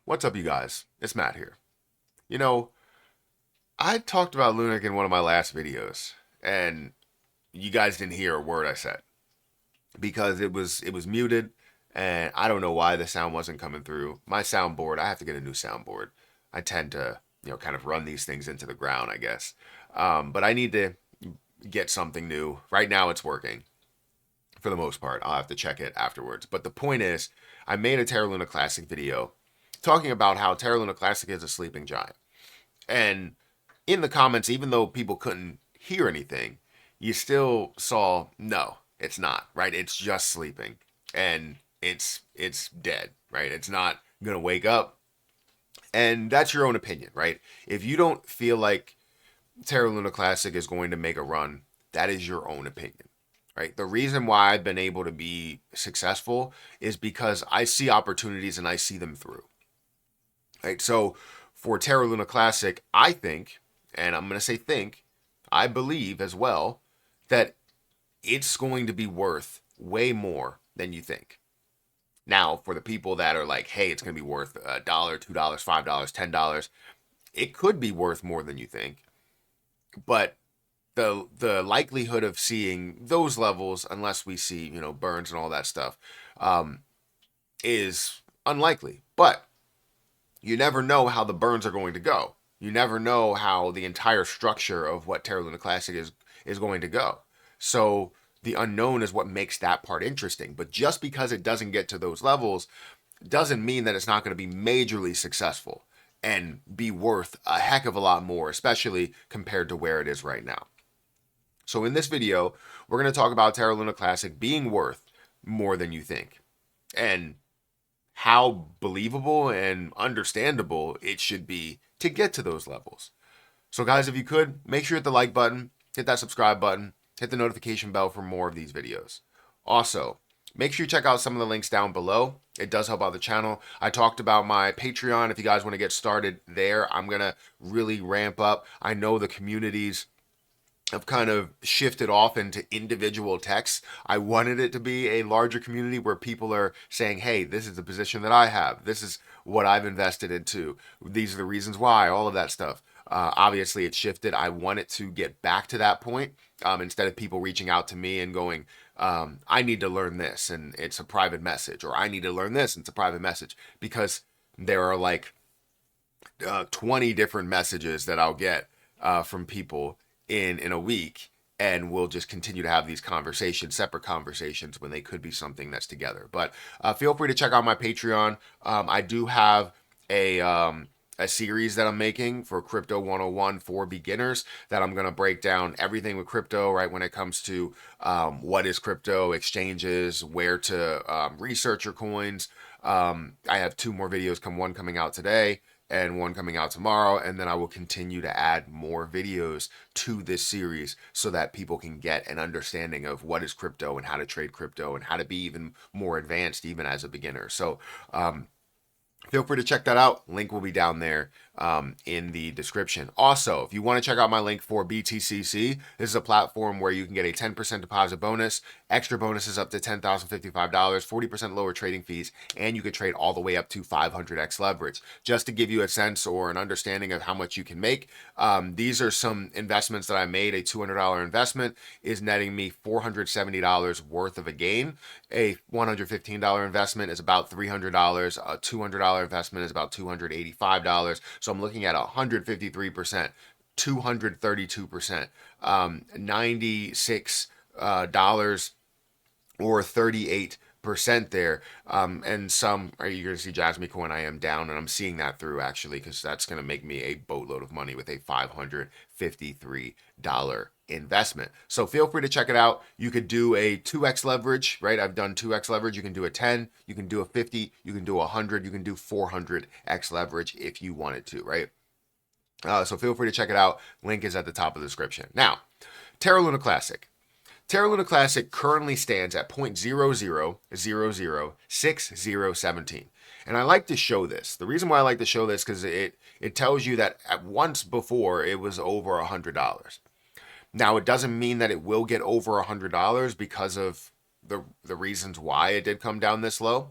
What's up, you guys? It's Matt here. You know, I talked about Lunac in one of my last videos, and you guys didn't hear a word I said because it was muted, and I don't know why the sound wasn't coming through. My soundboard, I have to get a new soundboard. I tend to, kind of run these things into the ground, I guess. But I need to get something new. Right now, it's working for the most part. I'll have to check it afterwards. But the point is, I made a Terra Luna Classic video talking about how Terra Luna Classic is a sleeping giant. And in the comments, even though people couldn't hear anything, you still saw no, it's not, right? It's just sleeping. And it's dead, right? It's not gonna wake up. And that's your own opinion, right? If you don't feel like Terra Luna Classic is going to make a run, that is your own opinion. Right? The reason why I've been able to be successful is because I see opportunities and I see them through. Right? So for Terra Luna Classic, I think, and I'm going to say think, I believe as well that it's going to be worth way more than you think. Now, for the people that are like, hey, it's going to be worth $1, $2, $5, $10, it could be worth more than you think. But the likelihood of seeing those levels, unless we see, burns and all that stuff, is unlikely. But you never know how the burns are going to go. You never know how the entire structure of what Terra Luna Classic is going to go. So the unknown is what makes that part interesting. But just because it doesn't get to those levels doesn't mean that it's not going to be majorly successful and be worth a heck of a lot more, especially compared to where it is right now. So in this video, we're going to talk about Terra Luna Classic being worth more than you think, and how believable and understandable it should be to get to those levels. So guys, if you could, make sure you hit the like button, hit that subscribe button, hit the notification bell for more of these videos. Also, make sure you check out some of the links down below. It does help out the channel. I talked about my Patreon. If you guys want to get started there, I'm going to really ramp up. I know the communities have kind of shifted off into individual texts. I wanted it to be a larger community where people are saying, hey, this is the position that I have. This is what I've invested into. These are the reasons why, all of that stuff. Obviously, it's shifted. I want it to get back to that point instead of people reaching out to me and going, I need to learn this, and it's a private message, or I need to learn this, and it's a private message, because there are like 20 different messages that I'll get from people in a week, and we'll just continue to have these conversations, separate conversations, when they could be something that's together. But feel free to check out my Patreon. I do have a series that I'm making for Crypto 101 for beginners, that I'm going to break down everything with crypto, right, when it comes to what is crypto, exchanges, where to research your coins. I have two more videos, one coming out today and one coming out tomorrow, and then I will continue to add more videos to this series so that people can get an understanding of what is crypto and how to trade crypto and how to be even more advanced even as a beginner. So feel free to check that out. Link will be down there in the description. Also, if you want to check out my link for BTCC, this is a platform where you can get a 10% deposit bonus, extra bonuses up to $10,055, 40% lower trading fees, and you can trade all the way up to 500x leverage. Just to give you a sense or an understanding of how much you can make, these are some investments that I made. A $200 investment is netting me $470 worth of a gain. A $115 investment is about $300. A $200 investment is about $285. So I'm looking at 153%, 232%, $96 or 38% there. And some, are you going to see Jasmine Coin? I am down, and I'm seeing that through actually, because that's going to make me a boatload of money with a $553 investment. So feel free to check it out. You could do a 2x leverage, right? I've done 2x leverage. You can do a 10, you can do a 50, you can do a 100, you can do 400x leverage if you wanted to, right? So feel free to check it out. Link is at the top of the description. Now, Terra Luna Classic. Terra Luna Classic currently stands at 0.00006017. And I like to show this. The reason why I like to show this, because it tells you that at once before it was over $100. Now, it doesn't mean that it will get over $100 because of the reasons why it did come down this low.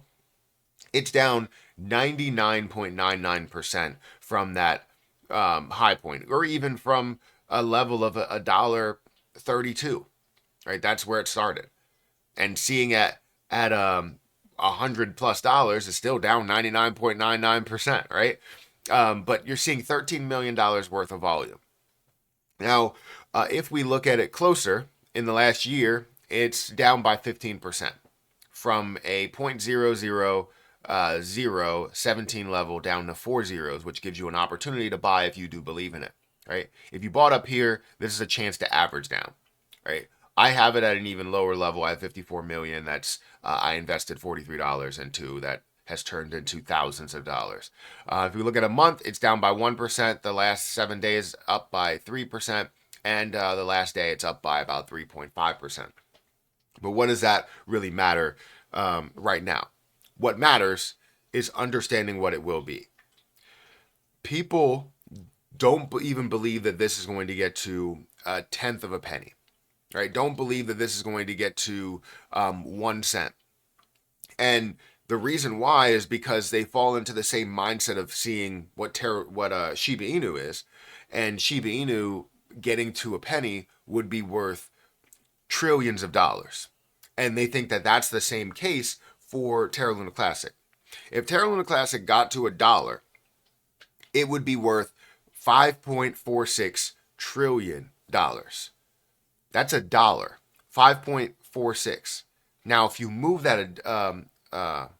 It's down 99.99% from that high point, or even from a level of $1.32, right? That's where it started. And seeing at $100+ is still down 99.99%, right? But you're seeing $13 million worth of volume. Now, if we look at it closer, in the last year, it's down by 15% from a 0.0017 level down to 4 zeros, which gives you an opportunity to buy if you do believe in it, right? If you bought up here, this is a chance to average down, right? I have it at an even lower level. I have 54 million. That's I invested $43 into. That has turned into thousands of dollars. If we look at a month, it's down by 1%. The last 7 days up by 3%, and the last day it's up by about 3.5%. But what does that really matter right now? What matters is understanding what it will be. People don't even believe that this is going to get to a tenth of a penny. Right? Don't believe that this is going to get to 1 cent. And the reason why is because they fall into the same mindset of seeing what Shiba Inu is, and Shiba Inu getting to a penny would be worth trillions of dollars. And they think that that's the same case for Terra Luna Classic. If Terra Luna Classic got to $1, it would be worth $5.46 trillion. That's $1, 5.46. Now, if you move that,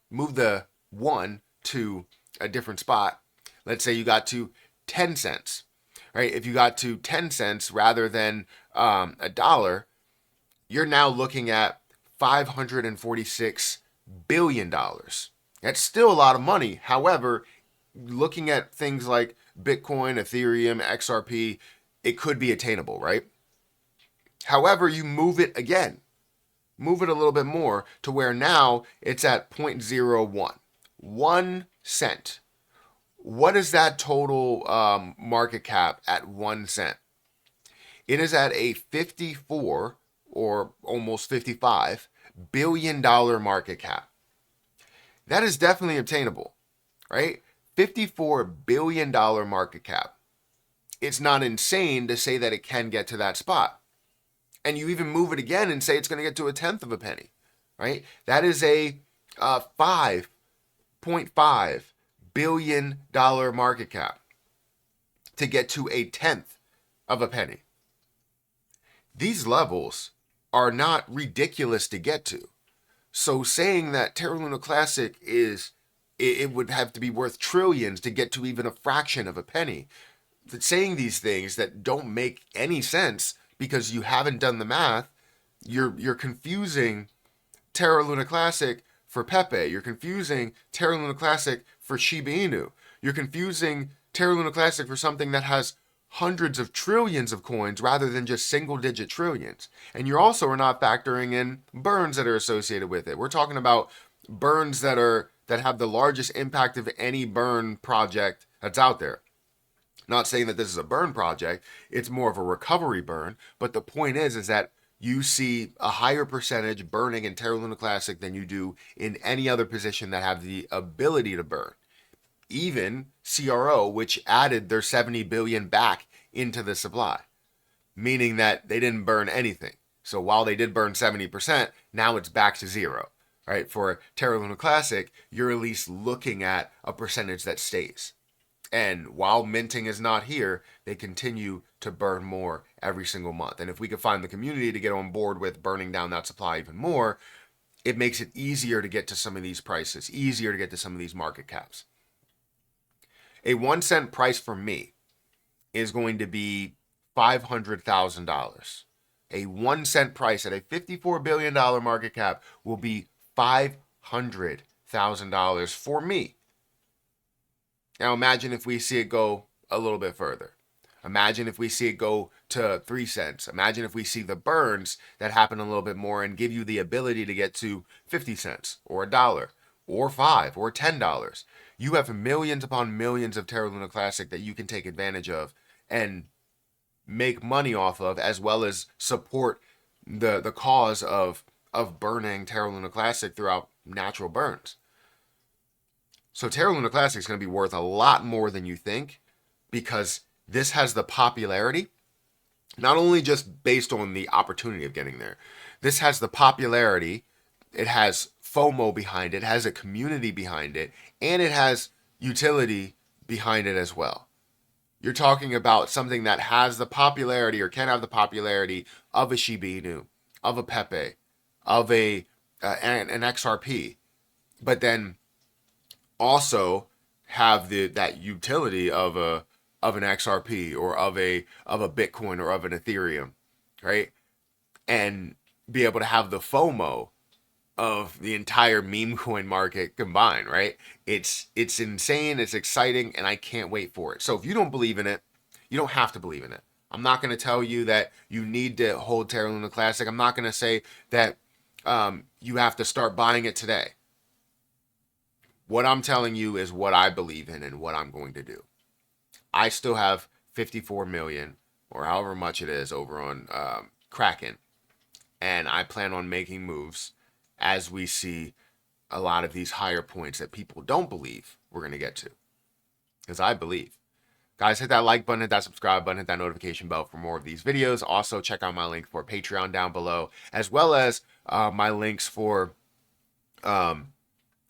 move the 1 to a different spot, let's say you got to 10 cents, right? If you got to 10 cents rather than $1, you're now looking at $546 billion. That's still a lot of money. However, looking at things like Bitcoin, Ethereum, XRP, it could be attainable, right? However, you move it again, move it a little bit more to where now it's at 0.01, 1 cent. What is that total market cap at 1 cent? It is at a 54 or almost $55 billion market cap. That is definitely obtainable, right? $54 billion market cap. It's not insane to say that it can get to that spot. And you even move it again and say it's going to get to a tenth of a penny, right? That is a $5.5 billion market cap to get to a tenth of a penny. These levels are not ridiculous to get to. So saying that Terra Luna Classic it would have to be worth trillions to get to even a fraction of a penny. Saying these things that don't make any sense because you haven't done the math, you're confusing Terra Luna Classic for Pepe. You're confusing Terra Luna Classic for Shiba Inu. You're confusing Terra Luna Classic for something that has hundreds of trillions of coins rather than just single-digit trillions. And you also are not factoring in burns that are associated with it. We're talking about burns that have the largest impact of any burn project that's out there. Not saying that this is a burn project, it's more of a recovery burn, but the point is that you see a higher percentage burning in Terra Luna Classic than you do in any other position that have the ability to burn. Even CRO, which added their 70 billion back into the supply, meaning that they didn't burn anything. So while they did burn 70%, now it's back to zero, right? For Terra Luna Classic, you're at least looking at a percentage that stays. And while minting is not here, they continue to burn more every single month. And if we could find the community to get on board with burning down that supply even more, it makes it easier to get to some of these prices, easier to get to some of these market caps. A 1 cent price for me is going to be $500,000. A 1 cent price at a $54 billion market cap will be $500,000 for me. Now imagine if we see it go a little bit further. Imagine if we see it go to 3 cents. Imagine if we see the burns that happen a little bit more and give you the ability to get to 50 cents or $1 or $5 or $10. You have millions upon millions of Terra Luna Classic that you can take advantage of and make money off of, as well as support the cause of burning Terra Luna Classic throughout natural burns. So Terra Luna Classic is going to be worth a lot more than you think, because this has the popularity, not only just based on the opportunity of getting there. This has the popularity, it has FOMO behind it, has a community behind it, and it has utility behind it as well. You're talking about something that has the popularity, or can have the popularity, of a Shiba Inu, of a Pepe, of an XRP, but then also have that utility of an XRP, or of a Bitcoin, or of an Ethereum, right? And be able to have the FOMO of the entire meme coin market combined, right? It's insane, it's exciting, and I can't wait for it. So if you don't believe in it, you don't have to believe in it. I'm not going to tell you that you need to hold Terra Luna Classic. I'm not going to say that you have to start buying it today. What I'm telling you is what I believe in and what I'm going to do. I still have 54 million, or however much it is, over on Kraken, and I plan on making moves as we see a lot of these higher points that people don't believe we're going to get to, because I believe. Guys, hit that like button, hit that subscribe button, hit that notification bell for more of these videos. Also, check out my link for Patreon down below, as well as my links for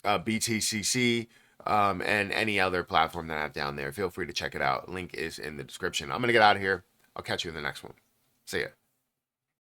BTCC, and any other platform that I have down there. Feel free to check it out. Link is in the description. I'm going to get out of here. I'll catch you in the next one. See ya.